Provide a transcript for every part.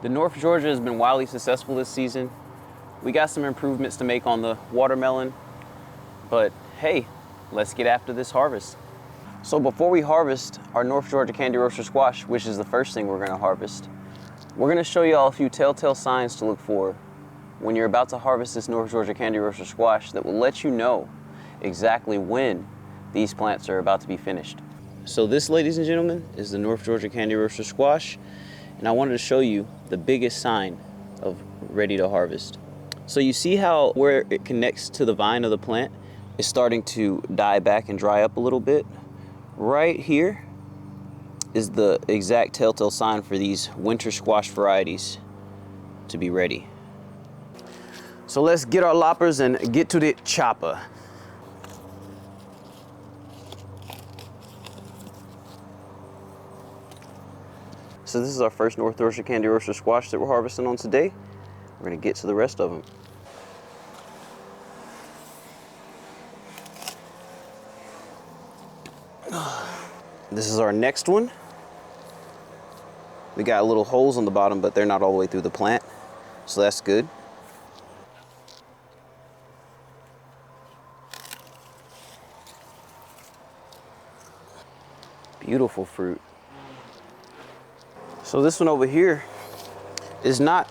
The North Georgia has been wildly successful this season. We got some improvements to make on the watermelon, but hey, let's get after this harvest. So before we harvest our North Georgia Candy Roaster squash, which is the first thing we're gonna harvest, we're gonna show y'all a few telltale signs to look for when you're about to harvest this North Georgia Candy Roaster squash that will let you know exactly when these plants are about to be finished. So this, ladies and gentlemen, is the North Georgia Candy Roaster squash, and I wanted to show you the biggest sign of ready to harvest. So you see how where it connects to the vine of the plant is starting to die back and dry up a little bit? Right here is the exact telltale sign for these winter squash varieties to be ready. So let's get our loppers and get to the chopper. So this is our first North Georgia Candy Roaster squash that we're harvesting on today. We're gonna get to the rest of them. This is our next one. We got little holes on the bottom, but they're not all the way through the plant, so that's good. Beautiful fruit. So this one over here is not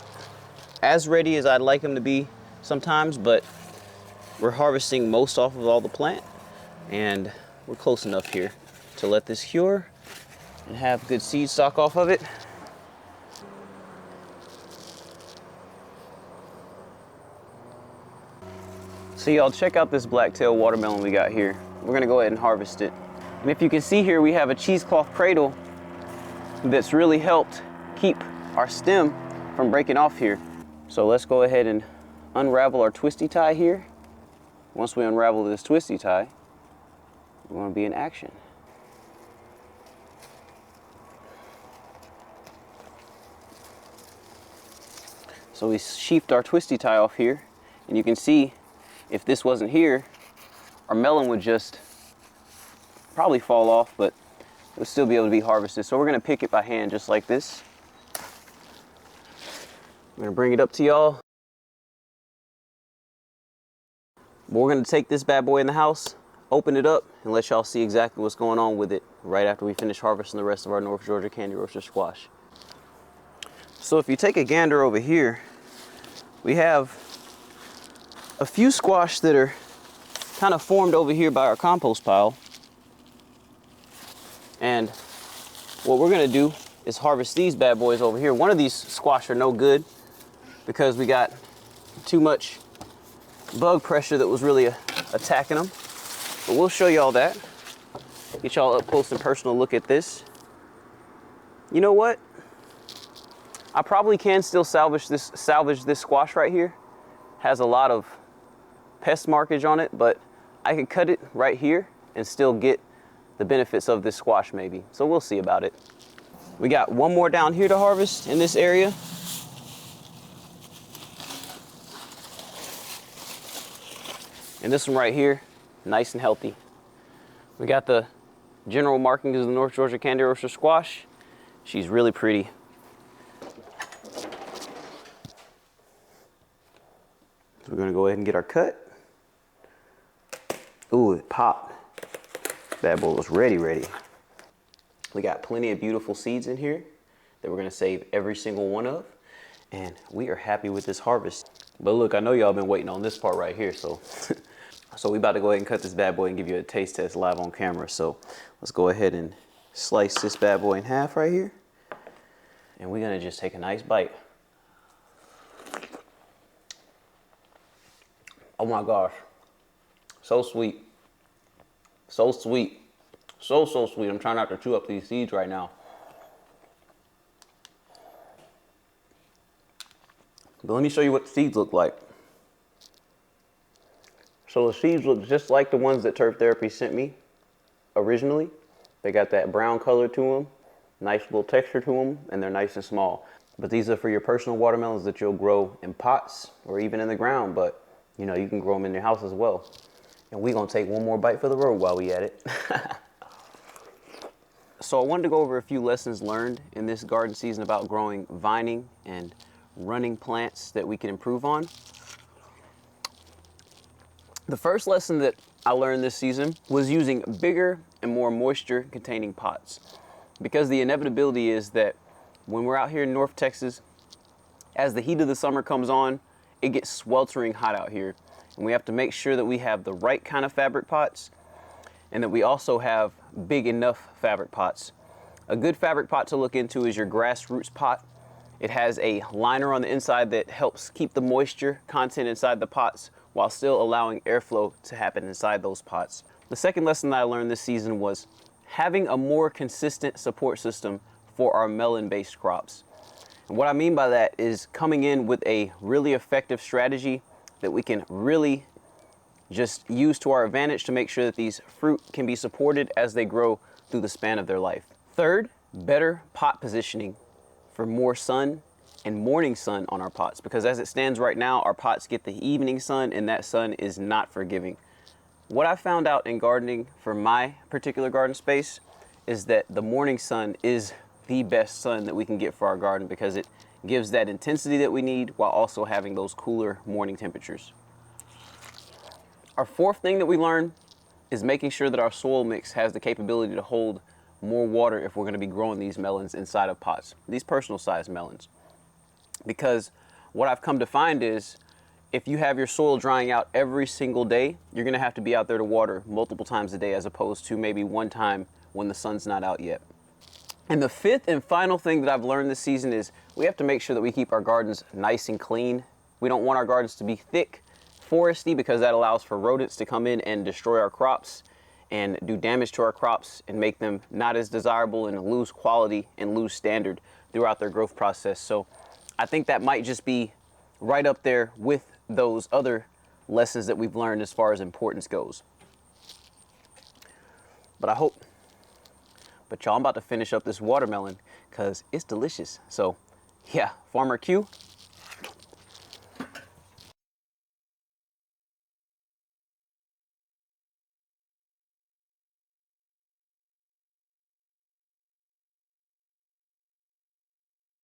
as ready as I'd like them to be sometimes, but we're harvesting most off of all the plant, and we're close enough here to let this cure and have good seed stock off of it. So y'all, check out this blacktail watermelon we got here. We're gonna go ahead and harvest it. And if you can see here, we have a cheesecloth cradle that's really helped keep our stem from breaking off here. So let's go ahead and unravel our twisty tie here. Once we unravel this twisty tie, we're gonna be in action. So we sheathed our twisty tie off here, and you can see if this wasn't here, our melon would just probably fall off, but it would still be able to be harvested. So we're gonna pick it by hand just like this. I'm gonna bring it up to y'all. We're gonna take this bad boy in the house, open it up, and let y'all see exactly what's going on with it right after we finish harvesting the rest of our North Georgia Candy Roaster squash. So if you take a gander over here, we have a few squash that are kind of formed over here by our compost pile. And what we're gonna do is harvest these bad boys over here. One of these squash are no good because we got too much bug pressure that was really attacking them. But we'll show y'all that. Get y'all up close and personal look at this. You know what? I probably can still salvage this squash right here. Has a lot of pest markage on it, but I could cut it right here and still get the benefits of this squash maybe. So we'll see about it. We got one more down here to harvest in this area. And this one right here, nice and healthy. We got the general markings of the North Georgia Candy Roaster squash. She's really pretty. So we're gonna go ahead and get our cut. Ooh, it popped. Bad boy was ready. We got plenty of beautiful seeds in here that we're gonna save every single one of. And we are happy with this harvest. But look, I know y'all been waiting on this part right here, so. So we about to go ahead and cut this bad boy and give you a taste test live on camera. So let's go ahead and slice this bad boy in half right here. And we're gonna just take a nice bite. Oh my gosh, so sweet. So sweet, so sweet. I'm trying not to chew up these seeds right now. But let me show you what the seeds look like. So the seeds look just like the ones that Turf Therapy sent me originally. They got that brown color to them, nice little texture to them, and they're nice and small. But these are for your personal watermelons that you'll grow in pots or even in the ground, but you know, you can grow them in your house as well. And we're gonna take one more bite for the road while we at it. So I wanted to go over a few lessons learned in this garden season about growing vining and running plants that we can improve on. The first lesson that I learned this season was using bigger and more moisture containing pots, because the inevitability is that when we're out here in North Texas, as the heat of the summer comes on, it gets sweltering hot out here, and we have to make sure that we have the right kind of fabric pots and that we also have big enough fabric pots. A good fabric pot to look into is your grassroots pot. It has a liner on the inside that helps keep the moisture content inside the pots while still allowing airflow to happen inside those pots. The second lesson that I learned this season was having a more consistent support system for our melon-based crops. And what I mean by that is coming in with a really effective strategy that we can really just use to our advantage to make sure that these fruit can be supported as they grow through the span of their life. Third, better pot positioning for more sun and morning sun on our pots, because as it stands right now, our pots get the evening sun and that sun is not forgiving. What I found out in gardening for my particular garden space is that the morning sun is the best sun that we can get for our garden, because it gives that intensity that we need while also having those cooler morning temperatures. Our fourth thing that we learned is making sure that our soil mix has the capability to hold more water if we're going to be growing these melons inside of pots, these personal sized melons. Because what I've come to find is if you have your soil drying out every single day, you're going to have to be out there to water multiple times a day as opposed to maybe one time when the sun's not out yet. And the fifth and final thing that I've learned this season is we have to make sure that we keep our gardens nice and clean. We don't want our gardens to be thick, foresty, because that allows for rodents to come in and destroy our crops and do damage to our crops and make them not as desirable and lose quality and lose standard throughout their growth process. So I think that might just be right up there with those other lessons that we've learned as far as importance goes. But y'all, I'm about to finish up this watermelon because it's delicious. So yeah, Farmer Q,